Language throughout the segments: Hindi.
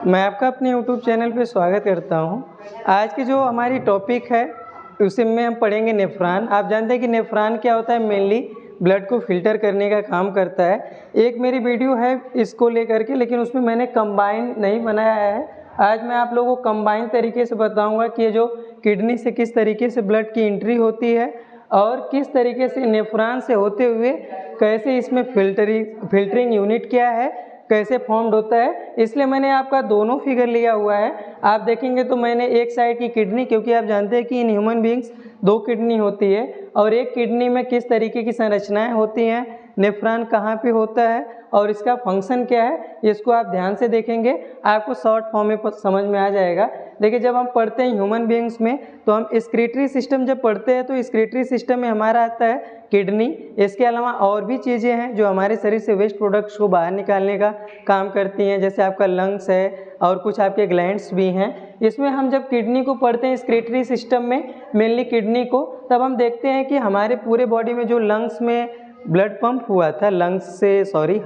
मैं आपका अपने YouTube चैनल पे स्वागत करता हूं। आज की जो हमारी टॉपिक है उसी में हम पढ़ेंगे नेफ्रॉन। आप जानते हैं कि नेफ्रॉन क्या होता है, मेनली ब्लड को फिल्टर करने का काम करता है। एक मेरी वीडियो है इसको लेकर के, लेकिन उसमें मैंने कंबाइन नहीं बनाया है। आज मैं आप लोगों को कंबाइन तरीके से बताऊंगा कि ये जो किडनी से किस तरीके से ब्लड की एंट्री होती है और किस तरीके से नेफ्रॉन से होते हुए कैसे इसमें फिल्टरिंग यूनिट क्या है, कैसे फॉर्म्ड होता है। इसलिए मैंने आपका दोनों फिगर लिया हुआ है। आप देखेंगे तो मैंने एक साइड की किडनी, क्योंकि आप जानते हैं कि इन ह्यूमन बींग्स 2 किडनी होती है और एक किडनी में किस तरीके की संरचनाएं होती हैं, नेफ्रॉन कहाँ पे होता है और इसका फंक्शन क्या है, इसको आप ध्यान से देखेंगे आपको शॉर्ट फॉर्म में समझ में आ जाएगा। देखिए, जब हम पढ़ते हैं ह्यूमन बींग्स में तो हम एक्सक्रीटरी सिस्टम जब पढ़ते हैं तो एक्सक्रीटरी सिस्टम में हमारा आता है किडनी। इसके अलावा और भी चीज़ें हैं जो हमारे शरीर से वेस्ट प्रोडक्ट्स को बाहर निकालने का काम करती हैं, जैसे आपका लंग्स है और कुछ आपके ग्लैंड्स भी हैं। इसमें हम जब किडनी को पढ़ते हैं एक्सक्रीटरी सिस्टम में, मेनली किडनी को, तब हम देखते हैं कि हमारे पूरे बॉडी में जो लंग्स में ब्लड पंप हुआ था,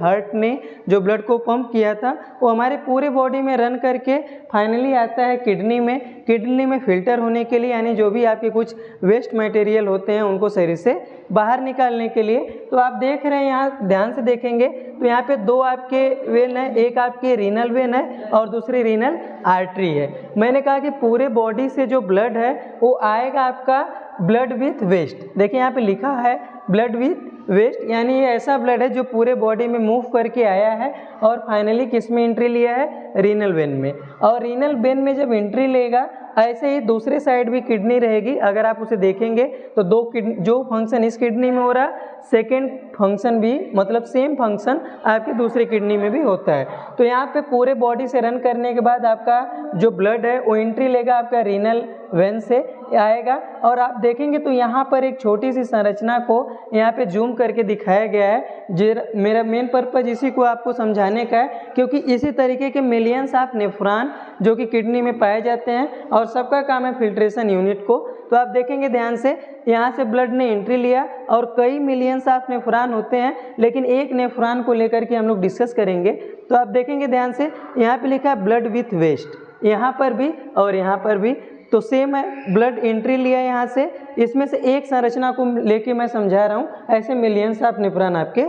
हार्ट ने जो ब्लड को पंप किया था वो हमारे पूरे बॉडी में रन करके फाइनली आता है किडनी में फिल्टर होने के लिए, यानी जो भी आपके कुछ वेस्ट मटेरियल होते हैं उनको शरीर से बाहर निकालने के लिए। तो आप देख रहे हैं, यहाँ ध्यान से देखेंगे तो यहाँ पे 2 आपके वेन है, एक आपके रीनल वेन है और दूसरी रीनल आर्टरी है। मैंने कहा कि पूरे बॉडी से जो ब्लड है वो आएगा आपका ब्लड विथ वेस्ट। देखिए यहाँ पे लिखा है ब्लड विथ वेस्ट, यानी ये ऐसा ब्लड है जो पूरे बॉडी में मूव करके आया है और फाइनली किस में एंट्री लिया है, रीनल वेन में। और रीनल वेन में जब एंट्री लेगा, ऐसे ही दूसरे साइड भी किडनी रहेगी। अगर आप उसे देखेंगे तो 2 किडनी, जो फंक्शन इस किडनी में हो रहा सेकेंड फंक्शन भी, मतलब सेम फंक्शन आपकी दूसरी किडनी में भी होता है। तो यहाँ पे पूरे बॉडी से रन करने के बाद आपका जो ब्लड है वो एंट्री लेगा आपका रीनल वेन से आएगा। और आप देखेंगे तो यहाँ पर एक छोटी सी संरचना को यहाँ पे जूम करके दिखाया गया है। मेरा मेन पर्पज इसी को आपको समझाने का है, क्योंकि इसी तरीके के मिलियंस ऑफ नेफ्रॉन जो कि किडनी में पाए जाते हैं और सबका काम है फिल्ट्रेशन यूनिट को। तो आप देखेंगे ध्यान से, यहाँ से ब्लड ने एंट्री लिया और कई मिलियंस ऑफ नेफ्रॉन होते हैं, लेकिन एक नेफ्रॉन को लेकर के हम लोग डिस्कस करेंगे। तो आप देखेंगे ध्यान से, यहाँ पे लिखा है ब्लड विथ वेस्ट, यहाँ पर भी और यहाँ पर भी तो सेम है। ब्लड एंट्री लिया यहाँ से, इसमें से एक संरचना को लेके मैं समझा रहा हूँ। ऐसे मिलियंस ऑफ नेफ्रॉन आपके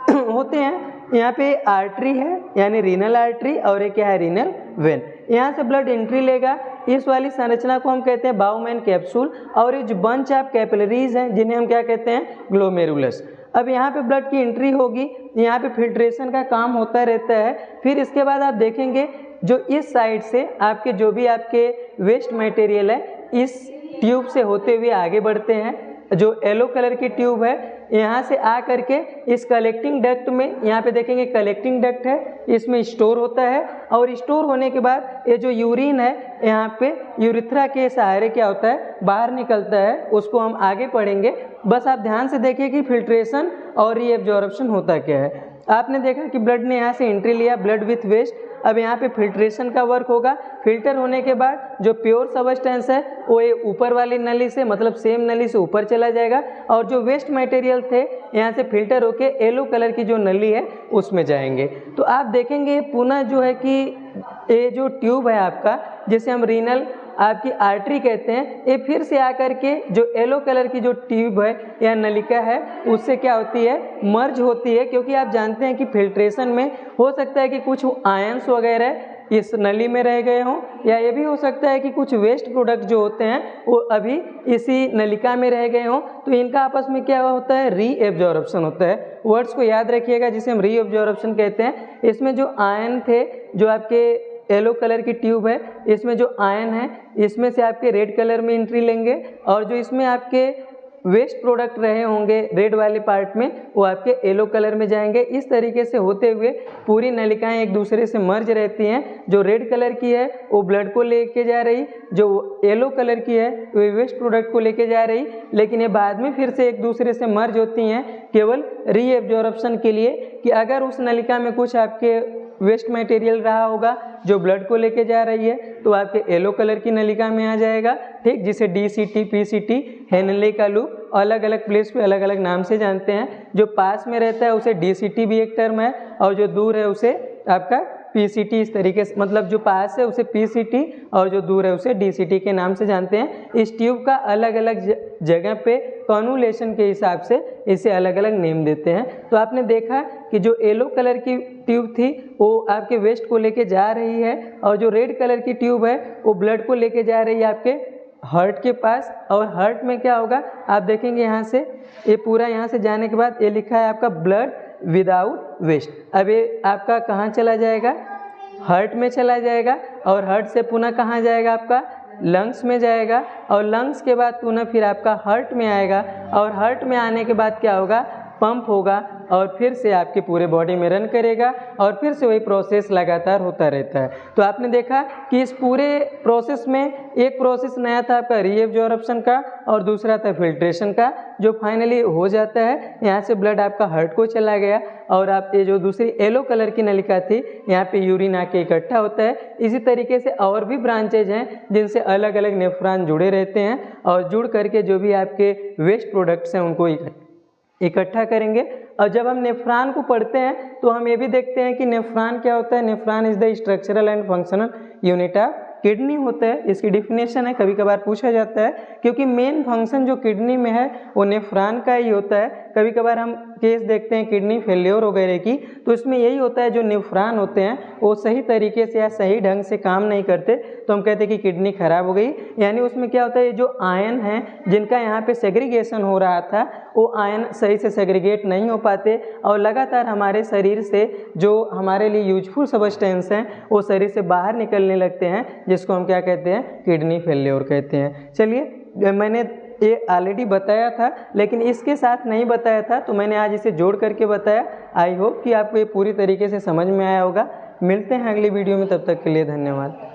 होते हैं। यहाँ पे आर्टरी है यानी रीनल आर्टरी और एक क्या है, रीनल वेन। यहाँ से ब्लड एंट्री लेगा, इस वाली संरचना को हम कहते हैं बाउमैन कैप्सूल, और ये जो बंच ऑफ कैपिलरीज हैं जिन्हें हम क्या कहते हैं, ग्लोमेरुलस। अब यहाँ पे ब्लड की एंट्री होगी, यहाँ पे फिल्ट्रेशन का काम होता रहता है। फिर इसके बाद आप देखेंगे जो इस साइड से आपके जो भी आपके वेस्ट मटेरियल है इस ट्यूब से होते हुए आगे बढ़ते हैं। जो येलो कलर की ट्यूब है यहाँ से आ करके इस कलेक्टिंग डक्ट में, यहाँ पे देखेंगे कलेक्टिंग डक्ट है, इसमें स्टोर होता है। और स्टोर होने के बाद ये जो यूरिन है यहाँ पे यूरिथ्रा के सहारे क्या होता है, बाहर निकलता है। उसको हम आगे पढ़ेंगे। बस आप ध्यान से देखिए कि फिल्ट्रेशन और रीएब्जॉर्प्शन होता क्या है। आपने देखा कि ब्लड ने यहाँ से एंट्री लिया, ब्लड विथ वेस्ट। अब यहाँ पे फिल्ट्रेशन का वर्क होगा। फिल्टर होने के बाद जो प्योर सब्सटेंस है वो ये ऊपर वाली नली से, मतलब सेम नली से ऊपर चला जाएगा, और जो वेस्ट मटेरियल थे यहाँ से फिल्टर होके येलो कलर की जो नली है उसमें जाएंगे। तो आप देखेंगे पुनः जो है कि ये जो ट्यूब है आपका, जिसे हम रीनल आपकी आर्टरी कहते हैं, ये फिर से आकर के जो येलो कलर की जो ट्यूब है या नलिका है उससे क्या होती है, मर्ज होती है। क्योंकि आप जानते हैं कि फिल्ट्रेशन में हो सकता है कि कुछ आयंस वगैरह इस नली में रह गए हों, या ये भी हो सकता है कि कुछ वेस्ट प्रोडक्ट जो होते हैं वो अभी इसी नलिका में रह गए हों। तो इनका आपस में क्या होता है, रीएब्जॉर्प्शन होता है। वर्ड्स को याद रखिएगा जिसे हम रीएब्जॉर्प्शन कहते हैं। इसमें जो आयन थे, जो आपके येलो कलर की ट्यूब है, इसमें जो आयन है इसमें से आपके रेड कलर में एंट्री लेंगे, और जो इसमें आपके वेस्ट प्रोडक्ट रहे होंगे रेड वाले पार्ट में वो आपके येलो कलर में जाएंगे। इस तरीके से होते हुए पूरी नलिकाएं एक दूसरे से मर्ज रहती हैं। जो रेड कलर की है वो ब्लड को लेके जा रही, जो येलो कलर की है वो वेस्ट प्रोडक्ट को लेके जा रही, लेकिन ये बाद में फिर से एक दूसरे से मर्ज होती हैं केवल रीएब्जॉर्प्शन के लिए, कि अगर उस नलिका में कुछ आपके वेस्ट मटेरियल रहा होगा जो ब्लड को लेके जा रही है तो आपके येलो कलर की नलिका में आ जाएगा, ठीक, जिसे DCT PCT हेनले का लूप अलग अलग प्लेस पे अलग अलग नाम से जानते हैं। जो पास में रहता है उसे DCT भी एक टर्म है, और जो दूर है उसे आपका PCT इस तरीके से, मतलब जो पास है उसे PCT और जो दूर है उसे DCT के नाम से जानते हैं। इस ट्यूब का अलग अलग जगह पे कॉन्वोल्यूशन के हिसाब से इसे अलग अलग नेम देते हैं। तो आपने देखा कि जो येलो कलर की ट्यूब थी वो आपके वेस्ट को लेके जा रही है, और जो रेड कलर की ट्यूब है वो ब्लड को लेके जा रही है आपके हार्ट के पास। और हार्ट में क्या होगा आप देखेंगे, यहाँ से ये पूरा यहाँ से जाने के बाद ये लिखा है आपका ब्लड विदाउट वेस्ट। अब ये आपका कहाँ चला जाएगा, हार्ट में चला जाएगा, और हार्ट से पुनः कहाँ जाएगा, आपका लंग्स में जाएगा, और लंग्स के बाद पुनः फिर आपका हार्ट में आएगा, और हार्ट में आने के बाद क्या होगा, पंप होगा, और फिर से आपके पूरे बॉडी में रन करेगा, और फिर से वही प्रोसेस लगातार होता रहता है। तो आपने देखा कि इस पूरे प्रोसेस में एक प्रोसेस नया था आपका रीएब्जॉर्प्शन का, और दूसरा था फिल्ट्रेशन का, जो फाइनली हो जाता है। यहाँ से ब्लड आपका हार्ट को चला गया, और आप ये जो दूसरी येलो कलर की नलिका थी यहाँ पे यूरिन आके इकट्ठा होता है। इसी तरीके से और भी ब्रांचेज हैं जिनसे अलग अलग नेफ्रॉन जुड़े रहते हैं, और जुड़ करके जो भी आपके वेस्ट प्रोडक्ट्स हैं उनको इकट्ठा करेंगे। और जब हम नेफ्रॉन को पढ़ते हैं तो हम ये भी देखते हैं कि नेफ्रॉन क्या होता है। Nephron is the structural and functional unit of kidney होता है। इसकी डिफिनेशन है, कभी कभार पूछा जाता है, क्योंकि मेन फंक्शन जो किडनी में है वो नेफ्रॉन का ही होता है। कभी कभार हम केस देखते हैं किडनी फेल्योर वगैरह की, तो इसमें यही होता है, जो नेफ्रॉन होते हैं वो सही तरीके से या सही ढंग से काम नहीं करते, तो हम कहते हैं कि किडनी खराब हो गई। यानी उसमें क्या होता है, जो आयन है जिनका यहाँ पे सेग्रीगेशन हो रहा था वो आयन सही से सेग्रीगेट नहीं हो पाते, और लगातार हमारे शरीर से जो हमारे लिए यूजफुल सब्सटेंस हैं वो शरीर से बाहर निकलने लगते हैं, जिसको हम क्या कहते हैं, किडनी फेल्योर कहते हैं। चलिए, मैंने ये ऑलरेडी बताया था लेकिन इसके साथ नहीं बताया था, तो मैंने आज इसे जोड़ करके बताया। आई होप कि आपको ये पूरी तरीके से समझ में आया होगा। मिलते हैं अगली वीडियो में, तब तक के लिए धन्यवाद।